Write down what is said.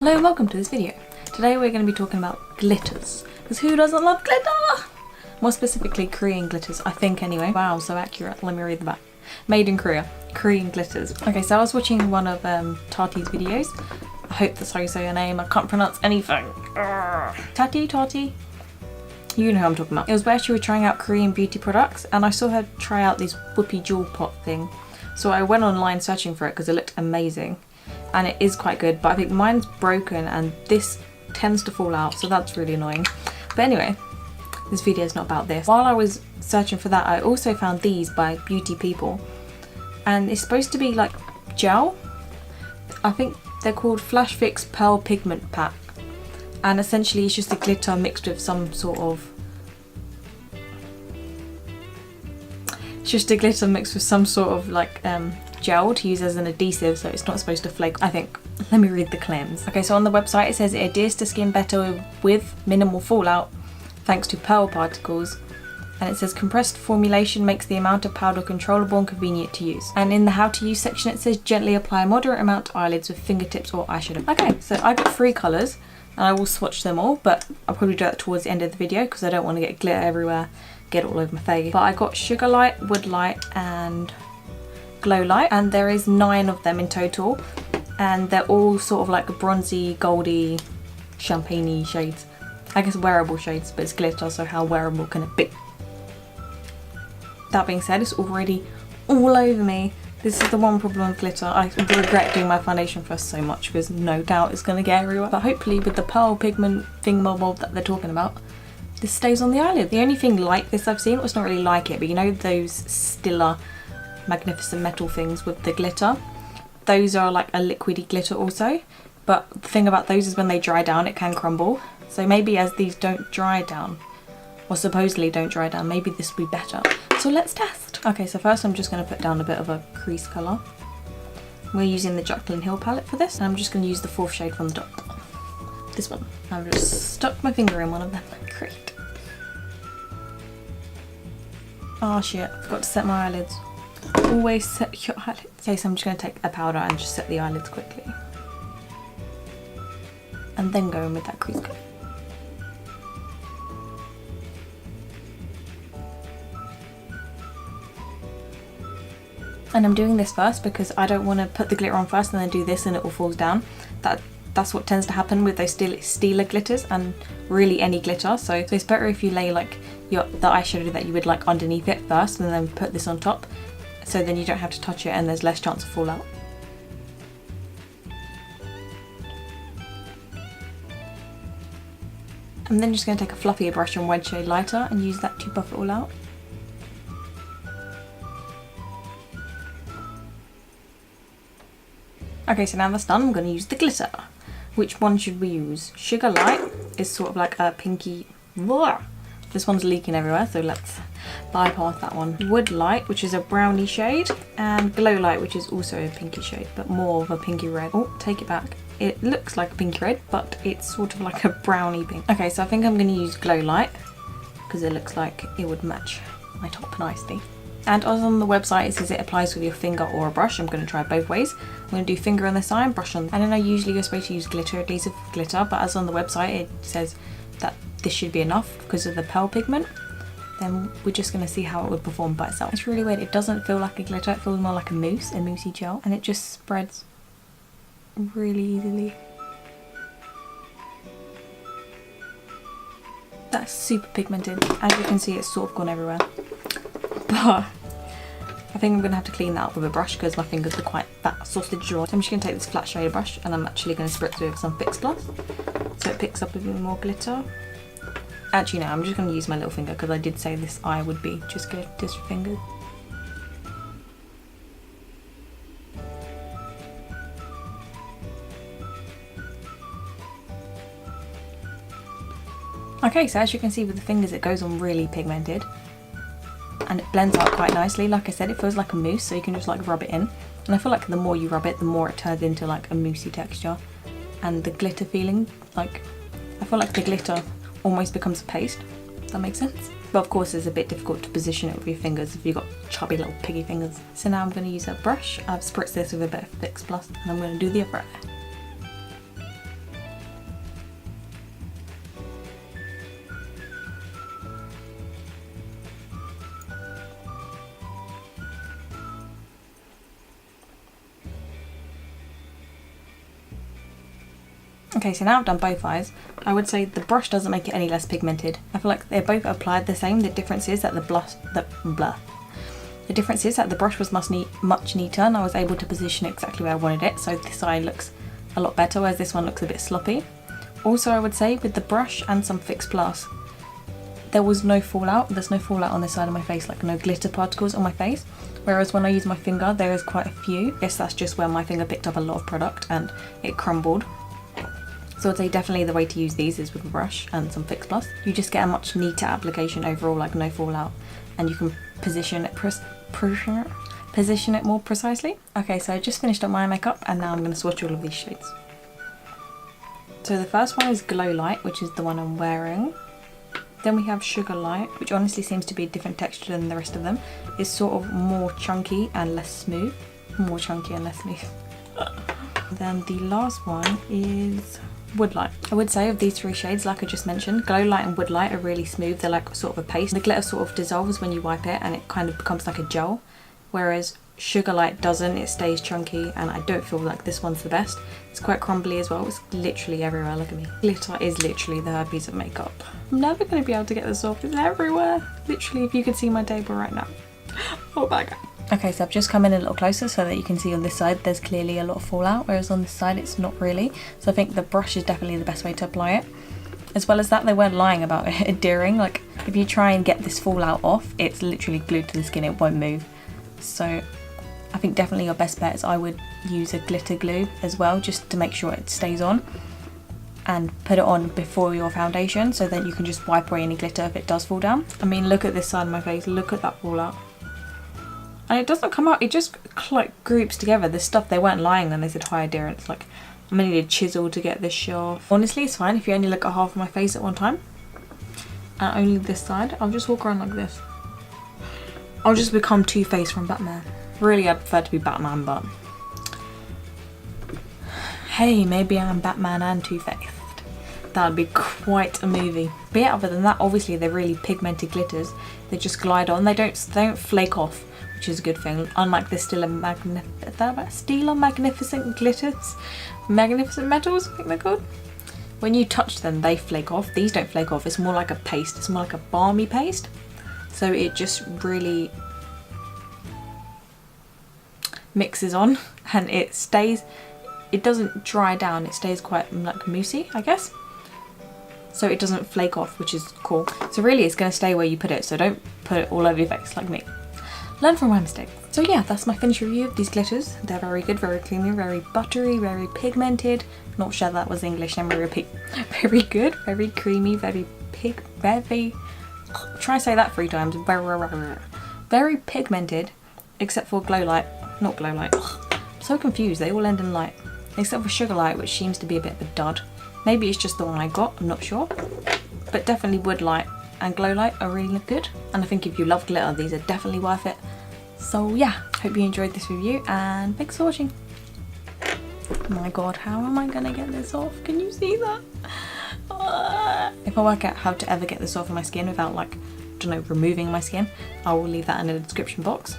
Hello and welcome to this video. Today we're going to be talking about glitters, because who doesn't love glitter? More specifically Korean glitters, I think anyway. Wow, so accurate. Let me read the back. Made in Korea. Korean glitters. Okay, so I was watching one of Tati's videos. I hope that's how you say her name. I can't pronounce anything. Tati? You know who I'm talking about. It was where she was trying out Korean beauty products and I saw her try out this whoopie jewel pot thing. So I went online searching for it because it looked amazing. And it is quite good, but I think mine's broken and this tends to fall out, so that's really annoying. But anyway, this video is not about this. While I was searching for that, I also found these by Beauty People. And it's supposed to be like gel. I think they're called Flash Fix Pearl Pigment Pack. And essentially it's just a glitter mixed with some sort of... It's just a glitter mixed with some sort of like gel to use as an adhesive, so it's not supposed to flake, I think. Let me read the claims. Okay, so on the website it says it adheres to skin better with minimal fallout thanks to pearl particles. And it says compressed formulation makes the amount of powder controllable and convenient to use. And in the how to use section it says gently apply a moderate amount to eyelids with fingertips or eyeshadow. Okay, so I got 3 colours and I will swatch them all, but I'll probably do that towards the end of the video because I don't want to get glitter everywhere, get it all over my face. But I got Sugar Light, Wood Light and Glow Light, and there is 9 of them in total, and they're all sort of like bronzy, goldy, champagne-y shades. I guess wearable shades, but it's glitter, so how wearable can it be? That being said, it's already all over me. This is the one problem with glitter. I regret doing my foundation first so much because no doubt it's going to get everywhere. But hopefully with the pearl pigment thingamabob that they're talking about, this stays on the eyelid. The only thing like this I've seen, well, it's not really like it, but you know those Stiller magnificent metal things with the glitter? Those are like a liquidy glitter also, but the thing about those is when they dry down it can crumble. So maybe as these don't dry down, or supposedly don't dry down, maybe this will be better. So let's test. Okay, so first I'm just going to put down a bit of a crease colour. We're using the Jaclyn Hill palette for this, and I'm just going to use the 4th shade from the top. This one. I've just stuck my finger in one of them. Great. Oh shit, I forgot to set my eyelids. Always set your eyelids. Okay, so I'm just going to take a powder and just set the eyelids quickly. And then go in with that crease colour. And I'm doing this first because I don't want to put the glitter on first and then do this and it all falls down. That's what tends to happen with those Stila glitters and really any glitter. So it's better if you lay like the eyeshadow that you would like underneath it first and then put this on top. So then you don't have to touch it and there's less chance of fallout. I'm then just going to take a fluffier brush and Wedge Shade Lighter and use that to buff it all out. Okay, so now that's done, I'm going to use the glitter. Which one should we use? Sugar Light is sort of like a pinky... This one's leaking everywhere, so let's bypass that one. Wood Light, which is a brownie shade, and Glow Light, which is also a pinky shade, but more of a pinky red. Oh, take it back. It looks like a pinky red, but it's sort of like a brownie pink. Okay, so I think I'm going to use Glow Light, because it looks like it would match my top nicely. And as on the website it says it applies with your finger or a brush. I'm going to try it both ways. I'm going to do finger on this side, brush on. I don't know, usually you're supposed to use glitter adhesive with glitter, but as on the website it says that this should be enough because of the pearl pigment. Then we're just going to see how it would perform by itself. It's really weird, it doesn't feel like a glitter, it feels more like a mousse, a moussey gel, and it just spreads really easily. That's super pigmented. As you can see, it's sort of gone everywhere. But I think I'm going to have to clean that up with a brush because my fingers are quite fat sausage jaw. So I'm just going to take this flat shader brush and I'm actually going to spritz with some Fix Plus so it picks up a bit more glitter. Actually no, I'm just going to use my little finger because I did say this eye would be just good, just your fingers. Okay, so as you can see with the fingers it goes on really pigmented. And it blends out quite nicely. Like I said, it feels like a mousse, so you can just like rub it in. And I feel like the more you rub it, the more it turns into like a moussey texture. And the glitter feeling, like, I feel like the glitter almost becomes a paste. Does that make sense? But of course it's a bit difficult to position it with your fingers if you've got chubby little piggy fingers. So now I'm going to use a brush. I've spritzed this with a bit of Fix Plus and I'm going to do the other eye. Okay, so now I've done both eyes. I would say the brush doesn't make it any less pigmented. I feel like they're both applied the same. The difference is that the difference is that the brush was much neater and I was able to position it exactly where I wanted it. So this eye looks a lot better, whereas this one looks a bit sloppy. Also, I would say with the brush and some Fix Plus, there was no fallout. There's no fallout on this side of my face, like no glitter particles on my face. Whereas when I use my finger, there is quite a few. I guess that's just where my finger picked up a lot of product and it crumbled. So I'd say definitely the way to use these is with a brush and some Fix Plus. You just get a much neater application overall, like no fallout, and you can position it more precisely. Okay, so I just finished up my makeup and now I'm going to swatch all of these shades. So the first one is Glow Light, which is the one I'm wearing. Then we have Sugar Light, which honestly seems to be a different texture than the rest of them. It's sort of more chunky and less smooth. More chunky and less smooth. Then the last one is Wood Light. I would say of these three shades, like I just mentioned, Glow Light and Wood Light are really smooth. They're like sort of a paste. The glitter sort of dissolves when you wipe it and it kind of becomes like a gel. Whereas Sugar Light doesn't, it stays chunky, and I don't feel like this one's the best. It's quite crumbly as well. It's literally everywhere, look at me. Glitter is literally the herpes of makeup. I'm never going to be able to get this off. It's everywhere. Literally, if you could see my table right now. Oh my god. Okay, so I've just come in a little closer so that you can see on this side there's clearly a lot of fallout, whereas on this side it's not really. So I think the brush is definitely the best way to apply it. As well as that, they weren't lying about it adhering. Like, if you try and get this fallout off, it's literally glued to the skin, it won't move. So I think definitely your best bet is I would use a glitter glue as well, just to make sure it stays on, and put it on before your foundation so that you can just wipe away any glitter if it does fall down. I mean, look at this side of my face, look at that fallout. And it doesn't come out, it just like groups together. This stuff, they weren't lying when they said high adherence. Like, I'm gonna need a chisel to get this shit off. Honestly, it's fine if you only look at half of my face at one time. And only this side. I'll just walk around like this. I'll just become Two-Face from Batman. Really, I'd prefer to be Batman, but hey, maybe I'm Batman and Two-Faced. That would be quite a movie. But yeah, other than that, obviously they're really pigmented glitters. They just glide on. They don't flake off, which is a good thing. Unlike the Stila Magnificent glitters, Magnificent Metals, I think they're called. When you touch them, they flake off. These don't flake off. It's more like a paste. It's more like a balmy paste. So it just really mixes on and it stays, it doesn't dry down, it stays quite like moussey, I guess. So it doesn't flake off, which is cool. So really it's going to stay where you put it, so don't put it all over your face like me. Learn from my mistakes. So yeah, that's my finished review of these glitters. They're very good, very creamy, very buttery, very pigmented. Not sure that was English, let me repeat. Very good, very creamy, very try to say that 3 times. Very pigmented, except for Glow Light. Not Glow Light. Ugh, I'm so confused, they all end in light. Except for Sugar Light, which seems to be a bit of a dud. Maybe it's just the one I got, I'm not sure. But definitely Wood Light and Glow Light are really good. And I think if you love glitter, these are definitely worth it. So yeah, hope you enjoyed this review and thanks for watching. Oh my god, how am I gonna get this off? Can you see that? If I work out how to ever get this off of my skin without, like, I don't know, removing my skin, I will leave that in the description box.